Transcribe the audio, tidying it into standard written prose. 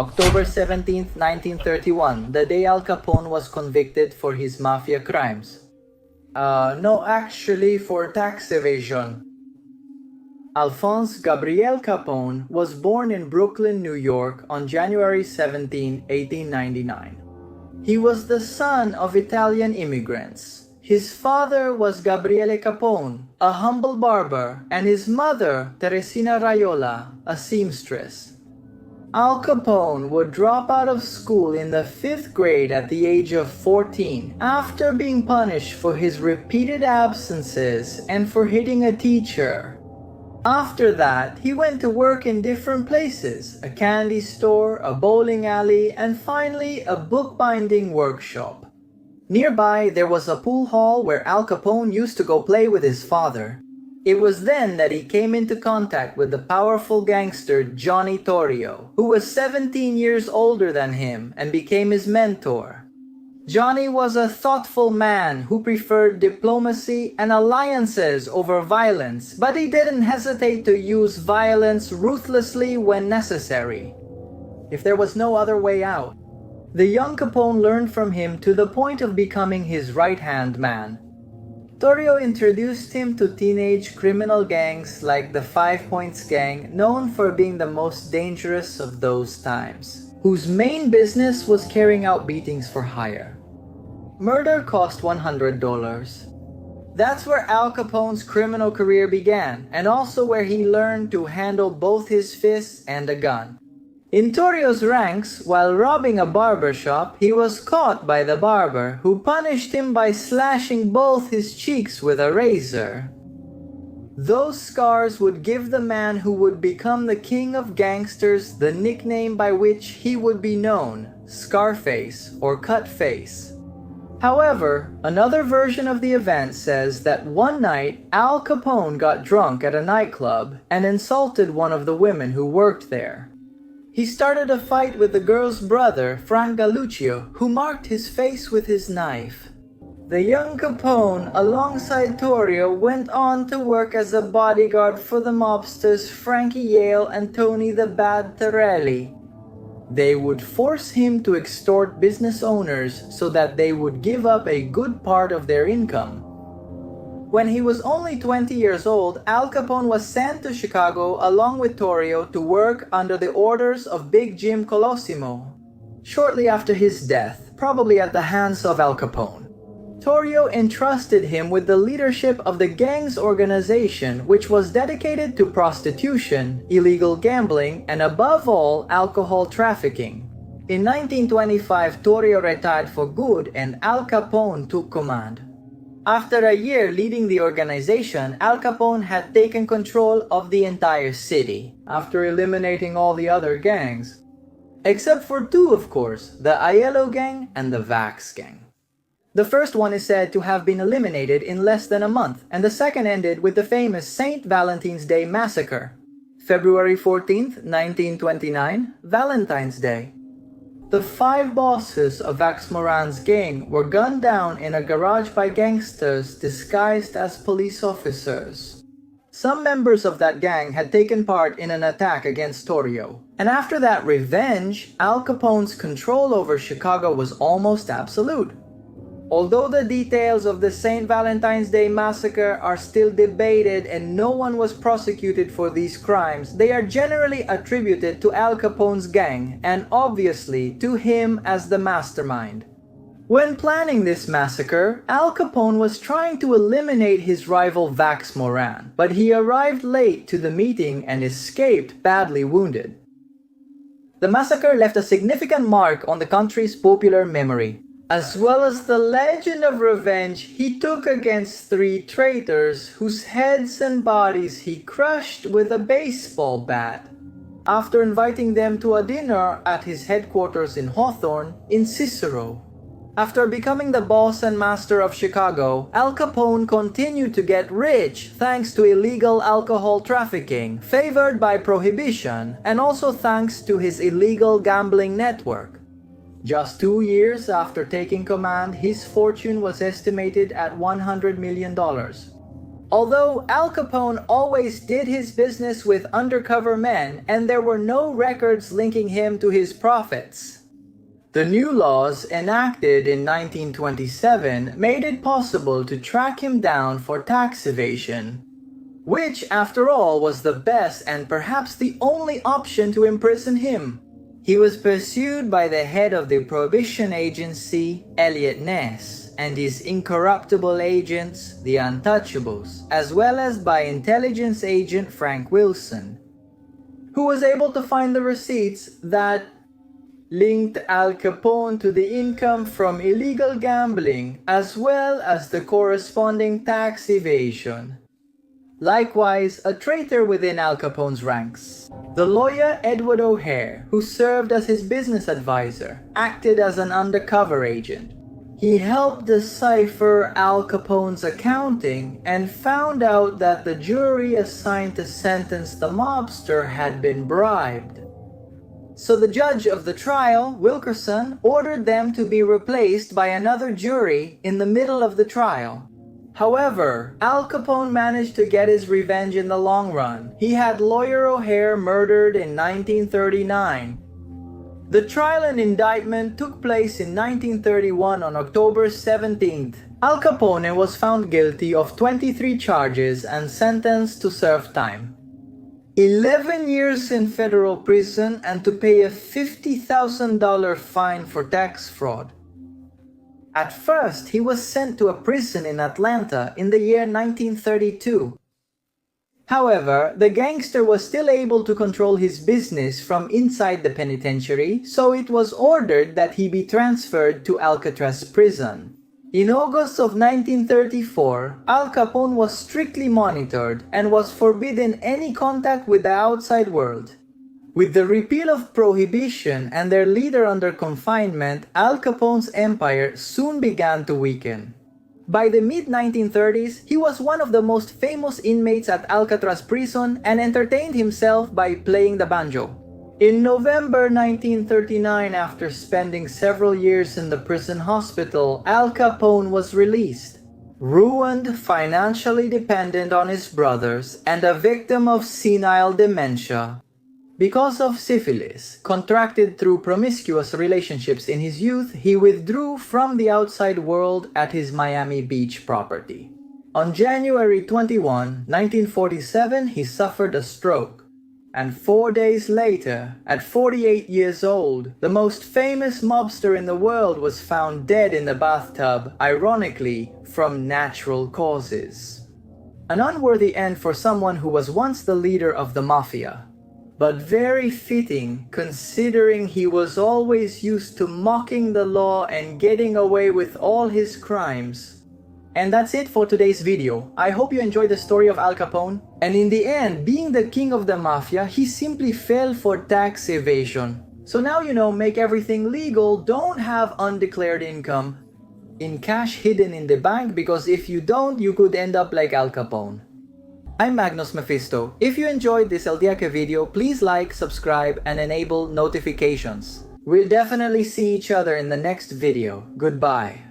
October 17, 1931, the day Al Capone was convicted for his mafia crimes. No, actually for tax evasion. Alphonse Gabriel Capone was born in Brooklyn, New York on January 17, 1899. He was the son of Italian immigrants. His father was Gabriele Capone, a humble barber, and his mother, Teresina Raiola, a seamstress. Al Capone would drop out of school in the 5th grade at the age of 14 after being punished for his repeated absences and for hitting a teacher. After that, he went to work in different places, a candy store, a bowling alley, and finally a bookbinding workshop. Nearby, there was a pool hall where Al Capone used to go play with his father. It was then that he came into contact with the powerful gangster Johnny Torrio, who was 17 years older than him and became his mentor. Johnny was a thoughtful man who preferred diplomacy and alliances over violence, but he didn't hesitate to use violence ruthlessly when necessary. If there was no other way out, the young Capone learned from him to the point of becoming his right-hand man. Torrio introduced him to teenage criminal gangs like the 5 Points Gang, known for being the most dangerous of those times, whose main business was carrying out beatings for hire. Murder cost $100. That's where Al Capone's criminal career began, and also where he learned to handle both his fists and a gun. In Torrio's ranks, while robbing a barber shop, he was caught by the barber, who punished him by slashing both his cheeks with a razor. Those scars would give the man who would become the king of gangsters the nickname by which he would be known, Scarface or Cut Face. However, another version of the event says that one night, Al Capone got drunk at a nightclub and insulted one of the women who worked there. He started a fight with the girl's brother, Frank Galluccio, who marked his face with his knife. The young Capone, alongside Torrio, went on to work as a bodyguard for the mobsters Frankie Yale and Tony the Bad Torelli. They would force him to extort business owners so that they would give up a good part of their income. When he was only 20 years old, Al Capone was sent to Chicago along with Torrio to work under the orders of Big Jim Colosimo. Shortly after his death, probably at the hands of Al Capone, Torrio entrusted him with the leadership of the gang's organization, which was dedicated to prostitution, illegal gambling, and above all, alcohol trafficking. In 1925, Torrio retired for good and Al Capone took command. After a year leading the organization, Al Capone had taken control of the entire city, after eliminating all the other gangs. Except for two, of course, the Aiello gang and the Vax gang. The first one is said to have been eliminated in less than a month, and the second ended with the famous St. Valentine's Day Massacre. February 14th, 1929, Valentine's Day. The 5 bosses of Vax Moran's gang were gunned down in a garage by gangsters disguised as police officers. Some members of that gang had taken part in an attack against Torrio, and after that revenge, Al Capone's control over Chicago was almost absolute. Although the details of the St. Valentine's Day Massacre are still debated and no one was prosecuted for these crimes, they are generally attributed to Al Capone's gang and obviously to him as the mastermind. When planning this massacre, Al Capone was trying to eliminate his rival Vax Moran, but he arrived late to the meeting and escaped badly wounded. The massacre left a significant mark on the country's popular memory, as well as the legend of revenge he took against 3 traitors whose heads and bodies he crushed with a baseball bat, after inviting them to a dinner at his headquarters in Hawthorne, in Cicero. After becoming the boss and master of Chicago, Al Capone continued to get rich thanks to illegal alcohol trafficking, favored by prohibition, and also thanks to his illegal gambling network. Just 2 years after taking command, his fortune was estimated at $100 million. Although Al Capone always did his business with undercover men and there were no records linking him to his profits. The new laws enacted in 1927 made it possible to track him down for tax evasion, which, after all, was the best and perhaps the only option to imprison him. He was pursued by the head of the Prohibition Agency, Elliot Ness, and his incorruptible agents, the Untouchables, as well as by intelligence agent Frank Wilson, who was able to find the receipts that linked Al Capone to the income from illegal gambling as well as the corresponding tax evasion. Likewise, a traitor within Al Capone's ranks, the lawyer Edward O'Hare, who served as his business advisor, acted as an undercover agent. He helped decipher Al Capone's accounting and found out that the jury assigned to sentence the mobster had been bribed. So the judge of the trial, Wilkerson, ordered them to be replaced by another jury in the middle of the trial. However, Al Capone managed to get his revenge in the long run. He had lawyer O'Hare murdered in 1939. The trial and indictment took place in 1931 on October 17th. Al Capone was found guilty of 23 charges and sentenced to serve time. 11 years in federal prison and to pay a $50,000 fine for tax fraud. At first, he was sent to a prison in Atlanta in the year 1932. However, the gangster was still able to control his business from inside the penitentiary, so it was ordered that he be transferred to Alcatraz prison. In August of 1934, Al Capone was strictly monitored and was forbidden any contact with the outside world. With the repeal of prohibition and their leader under confinement, Al Capone's empire soon began to weaken. By the mid-1930s, he was one of the most famous inmates at Alcatraz prison and entertained himself by playing the banjo. In November 1939, after spending several years in the prison hospital, Al Capone was released. Ruined, financially dependent on his brothers, and a victim of senile dementia. Because of syphilis, contracted through promiscuous relationships in his youth, he withdrew from the outside world at his Miami Beach property. On January 21, 1947, he suffered a stroke. And 4 days later, at 48 years old, the most famous mobster in the world was found dead in the bathtub, ironically, from natural causes. An unworthy end for someone who was once the leader of the Mafia, but very fitting considering he was always used to mocking the law and getting away with all his crimes. And that's it for today's video. I hope you enjoyed the story of Al Capone. And in the end, being the king of the mafia, he simply fell for tax evasion. So now you know, make everything legal, don't have undeclared income in cash hidden in the bank, because if you don't, you could end up like Al Capone. I'm Magnus Mephisto. If you enjoyed this El Diaque video, please like, subscribe, and enable notifications. We'll definitely see each other in the next video. Goodbye.